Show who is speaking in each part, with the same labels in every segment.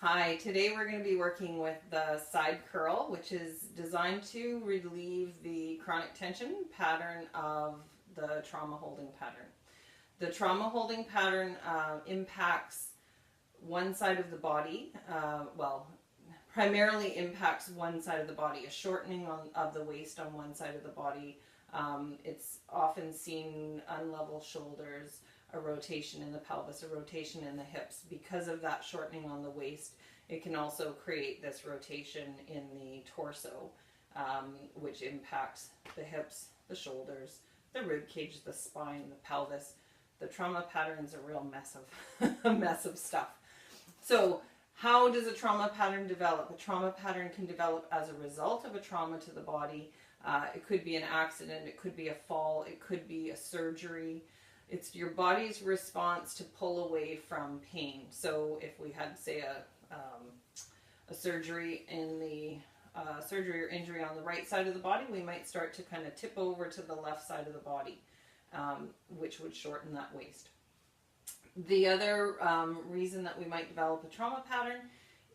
Speaker 1: Hi, today we're going to be working with the side curl, which is designed to relieve the chronic tension pattern of the trauma holding pattern. The trauma holding pattern impacts one side of the body, primarily impacts one side of the body, a shortening of the waist on one side of the body. It's often seen unlevel shoulders, a rotation in the pelvis, a rotation in the hips. Because of that shortening on the waist, it can also create this rotation in the torso, which impacts the hips, the shoulders, the rib cage, the spine, the pelvis. The trauma pattern is a real mess of stuff. So how does a trauma pattern develop? A trauma pattern can develop as a result of a trauma to the body. It could be an accident, it could be a fall, it could be a surgery. It's your body's response to pull away from pain. So if we had, say, a surgery in the surgery or injury on the right side of the body, we might start to kind of tip over to the left side of the body, which would shorten that waist. The other reason that we might develop a trauma pattern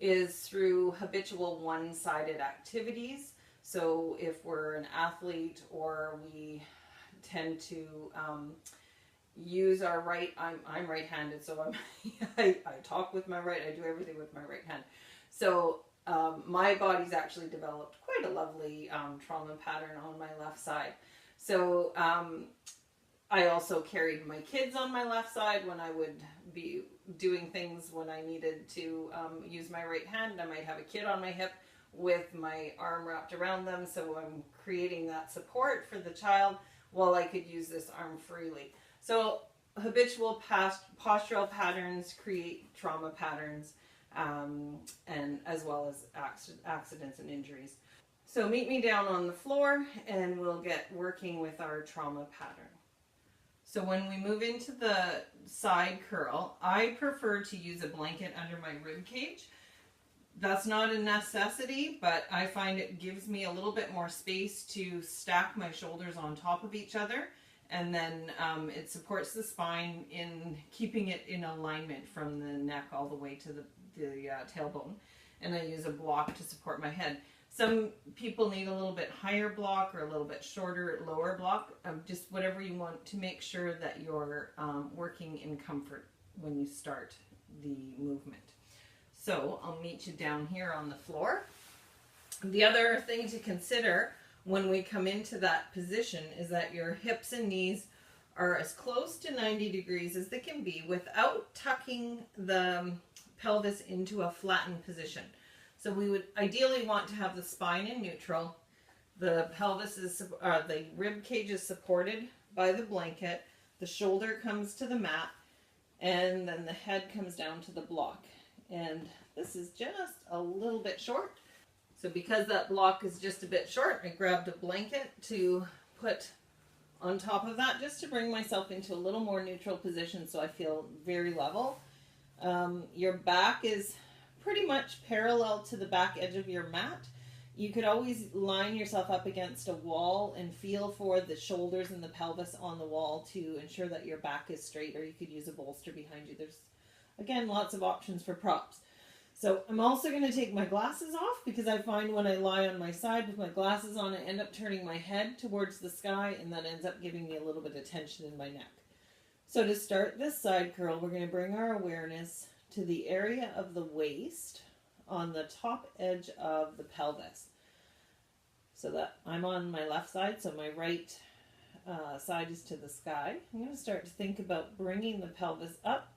Speaker 1: is through habitual one-sided activities. So if we're an athlete or we tend to use our right, I'm right-handed, so I talk with my right, I do everything with my right hand. So my body's actually developed quite a lovely trauma pattern on my left side. So I also carried my kids on my left side when I would be doing things when I needed to use my right hand. I might have a kid on my hip with my arm wrapped around them, so I'm creating that support for the child while I could use this arm freely. So habitual postural patterns create trauma patterns, and as well as accidents and injuries. So meet me down on the floor and we'll get working with our trauma pattern. So when we move into the side curl, I prefer to use a blanket under my rib cage. That's not a necessity, but I find it gives me a little bit more space to stack my shoulders on top of each other, and then it supports the spine in keeping it in alignment from the neck all the way to the tailbone. And I use a block to support my head. Some people need a little bit higher block or a little bit shorter, lower block, just whatever you want to make sure that you're working in comfort when you start the movement. So I'll meet you down here on the floor. The other thing to consider when we come into that position is that your hips and knees are as close to 90 degrees as they can be without tucking the pelvis into a flattened position. So we would ideally want to have the spine in neutral. The pelvis is, the rib cage is supported by the blanket. The shoulder comes to the mat, and then the head comes down to the block. And this is just a little bit short. So because that block is just a bit short, I grabbed a blanket to put on top of that just to bring myself into a little more neutral position so I feel very level. Your back is pretty much parallel to the back edge of your mat. You could always line yourself up against a wall and feel for the shoulders and the pelvis on the wall to ensure that your back is straight, or you could use a bolster behind you. There's, again, lots of options for props. So I'm also going to take my glasses off because I find when I lie on my side with my glasses on, I end up turning my head towards the sky, and that ends up giving me a little bit of tension in my neck. So to start this side curl, we're going to bring our awareness to the area of the waist on the top edge of the pelvis. So that I'm on my left side, so my right side is to the sky. I'm going to start to think about bringing the pelvis up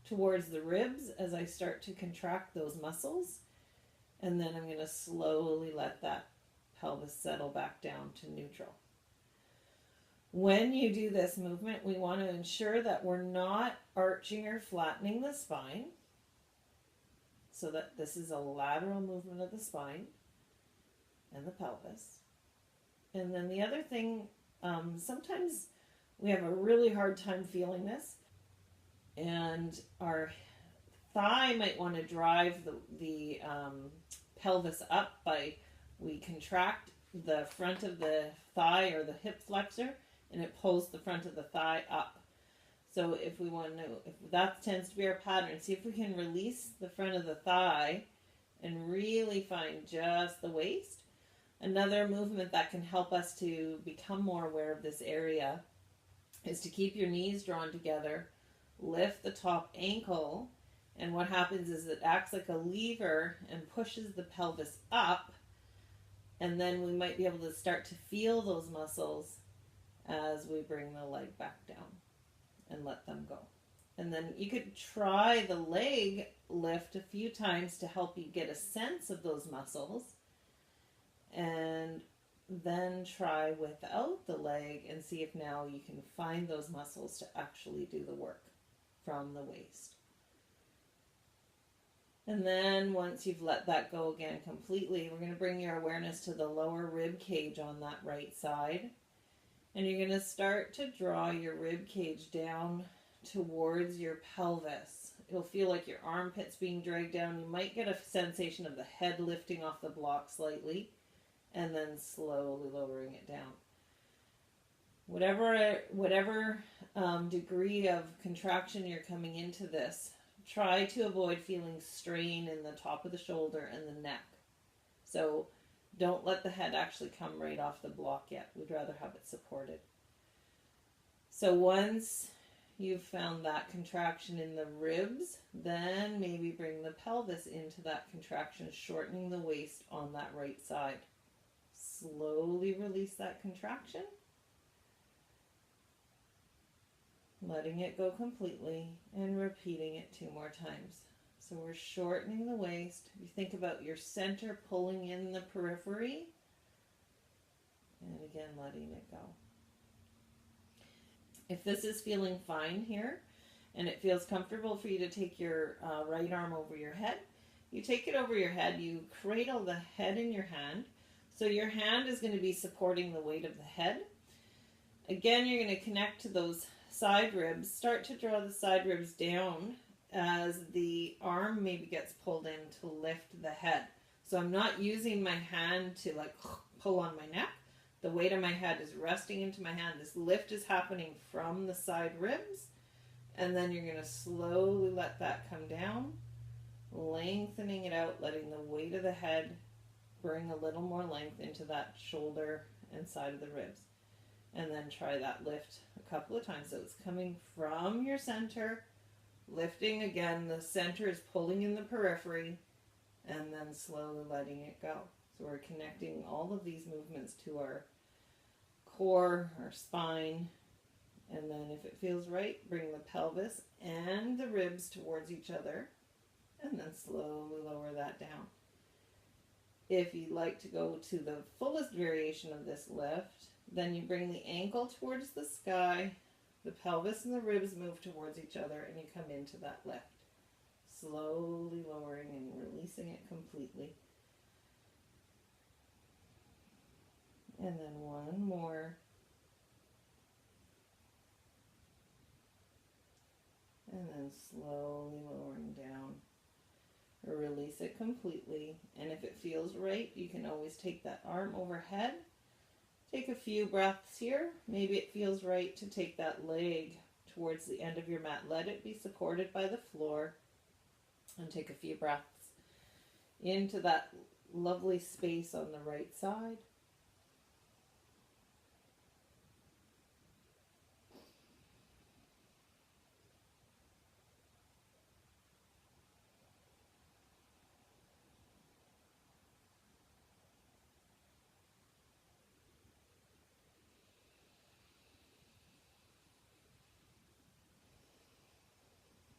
Speaker 1: towards the ribs as I start to contract those muscles, and then I'm going to slowly let that pelvis settle back down to neutral. When you do this movement, we want to ensure that we're not arching or flattening the spine, so that this is a lateral movement of the spine and the pelvis. And then the other thing, sometimes we have a really hard time feeling this, and our thigh might want to drive the pelvis up by, we contract the front of the thigh or the hip flexor, and it pulls the front of the thigh up. So if we want to, if that tends to be our pattern, see if we can release the front of the thigh and really find just the waist. Another movement that can help us to become more aware of this area is to keep your knees drawn together, lift the top ankle, and what happens is it acts like a lever and pushes the pelvis up, and then we might be able to start to feel those muscles as we bring the leg back down and let them go. And then you could try the leg lift a few times to help you get a sense of those muscles, and then try without the leg and see if now you can find those muscles to actually do the work from the waist. And then once you've let that go again completely, we're going to bring your awareness to the lower rib cage on that right side. And you're going to start to draw your rib cage down towards your pelvis. It'll feel like your armpits being dragged down. You might get a sensation of the head lifting off the block slightly and then slowly lowering it down. Whatever degree of contraction you're coming into this, try to avoid feeling strain in the top of the shoulder and the neck. So don't let the head actually come right off the block yet. We'd rather have it supported. So once you've found that contraction in the ribs, then maybe bring the pelvis into that contraction, shortening the waist on that right side. Slowly release that contraction, letting it go completely and repeating it 2 more times. So we're shortening the waist. You think about your center pulling in the periphery, and again letting it go. If this is feeling fine here and it feels comfortable for you to take your right arm over your head, you take it over your head, you cradle the head in your hand. So your hand is going to be supporting the weight of the head. Again, you're going to connect to those side ribs. Start to draw the side ribs down as the arm maybe gets pulled in to lift the head. So I'm not using my hand to like pull on my neck. The weight of my head is resting into my hand. This lift is happening from the side ribs. And then you're going to slowly let that come down, lengthening it out, letting the weight of the head bring a little more length into that shoulder and side of the ribs. And then try that lift a couple of times. So it's coming from your center, lifting again. The center is pulling in the periphery, and then slowly letting it go. So we're connecting all of these movements to our core, our spine, and then if it feels right, bring the pelvis and the ribs towards each other, and then slowly lower that down. If you'd like to go to the fullest variation of this lift, then you bring the ankle towards the sky, the pelvis and the ribs move towards each other, and you come into that lift. Slowly lowering and releasing it completely. And then one more. And then slowly lowering down. Release it completely. And if it feels right, you can always take that arm overhead. Take a few breaths here. Maybe it feels right to take that leg towards the end of your mat. Let it be supported by the floor. And take a few breaths into that lovely space on the right side.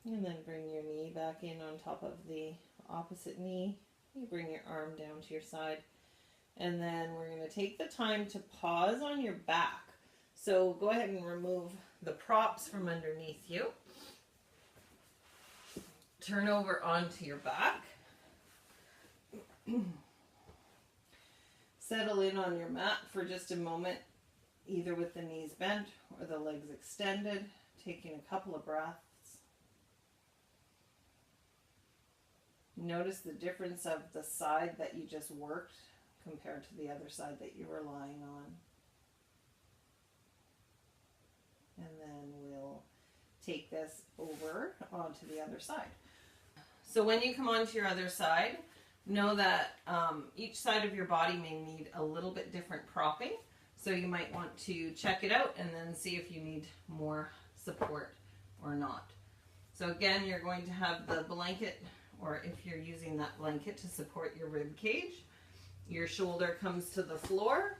Speaker 1: And then bring your knee back in on top of the opposite knee. You bring your arm down to your side. And then we're going to take the time to pause on your back. So go ahead and remove the props from underneath you. Turn over onto your back. Settle in on your mat for just a moment, either with the knees bent or the legs extended, taking a couple of breaths. Notice the difference of the side that you just worked compared to the other side that you were lying on. And then we'll take this over onto the other side. So when you come onto your other side, know that each side of your body may need a little bit different propping. So you might want to check it out and then see if you need more support or not. So again, you're going to have the blanket, or if you're using that blanket to support your rib cage, your shoulder comes to the floor.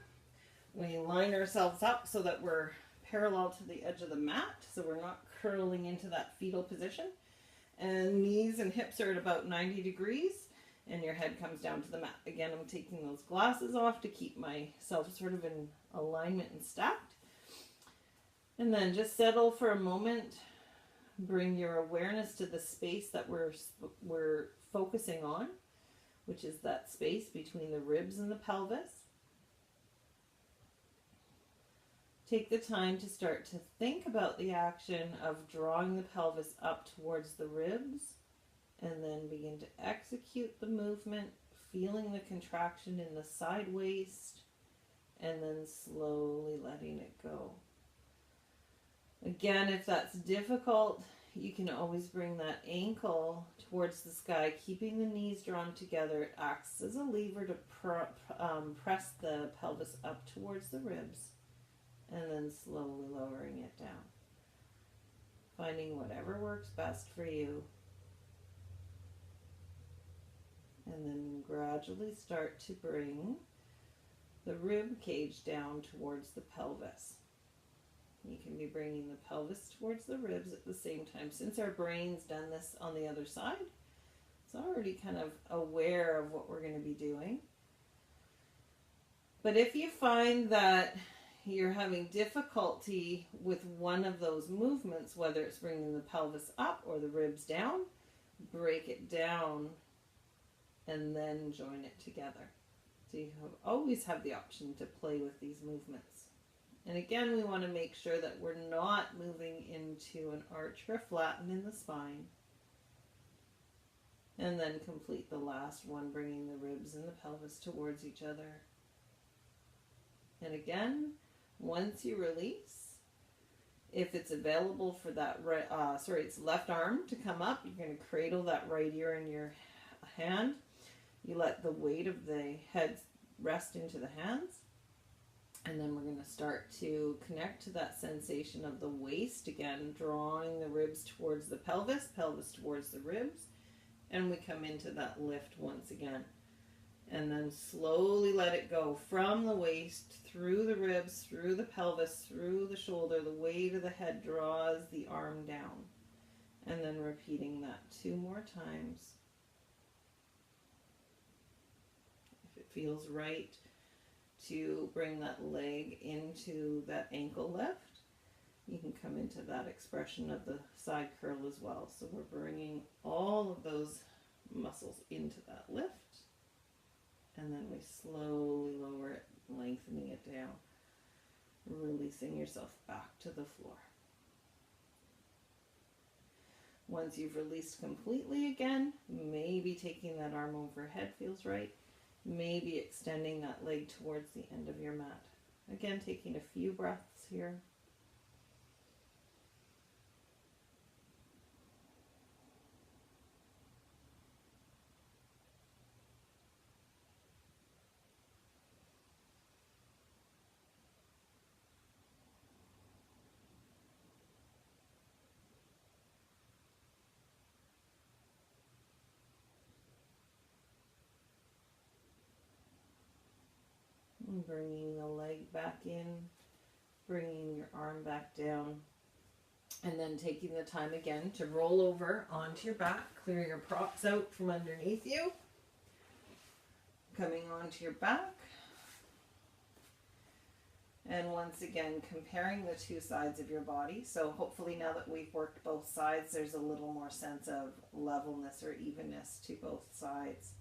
Speaker 1: We line ourselves up so that we're parallel to the edge of the mat, so we're not curling into that fetal position. And knees and hips are at about 90 degrees, and your head comes down to the mat. Again, I'm taking those glasses off to keep myself sort of in alignment and stacked. And then just settle for a moment. Bring your awareness to the space that we're focusing on, which is that space between the ribs and the pelvis. Take the time to start to think about the action of drawing the pelvis up towards the ribs, and then begin to execute the movement, feeling the contraction in the side waist, and then slowly letting it go. Again, if that's difficult, you can always bring that ankle towards the sky, keeping the knees drawn together. It acts as a lever to press the pelvis up towards the ribs, and then slowly lowering it down. Finding whatever works best for you. And then gradually start to bring the rib cage down towards the pelvis. You can be bringing the pelvis towards the ribs at the same time. Since our brain's done this on the other side, it's already kind of aware of what we're going to be doing. But if you find that you're having difficulty with one of those movements, whether it's bringing the pelvis up or the ribs down, break it down and then join it together. So you always have the option to play with these movements. And again, we want to make sure that we're not moving into an arch or flatten in the spine. And then complete the last one, bringing the ribs and the pelvis towards each other. And again, once you release, if it's available for that it's left arm to come up, you're going to cradle that right ear in your hand. You let the weight of the head rest into the hands. And then we're going to start to connect to that sensation of the waist again, drawing the ribs towards the pelvis, pelvis towards the ribs. And we come into that lift once again. And then slowly let it go from the waist, through the ribs, through the pelvis, through the shoulder. The weight of the head draws the arm down. And then repeating that 2 more times. If it feels right to bring that leg into that ankle lift, you can come into that expression of the side curl as well. So we're bringing all of those muscles into that lift, and then we slowly lower it, lengthening it down, releasing yourself back to the floor. Once you've released completely again, maybe taking that arm overhead feels right. Maybe extending that leg towards the end of your mat. Again, taking a few breaths here. Bringing the leg back in, bringing your arm back down, and then taking the time again to roll over onto your back, clear your props out from underneath you, coming onto your back, and once again comparing the 2 sides of your body. So hopefully now that we've worked both sides, there's a little more sense of levelness or evenness to both sides.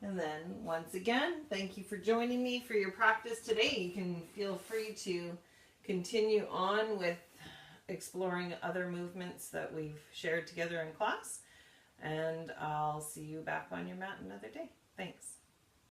Speaker 1: And then, once again, thank you for joining me for your practice today. You can feel free to continue on with exploring other movements that we've shared together in class. And I'll see you back on your mat another day. Thanks.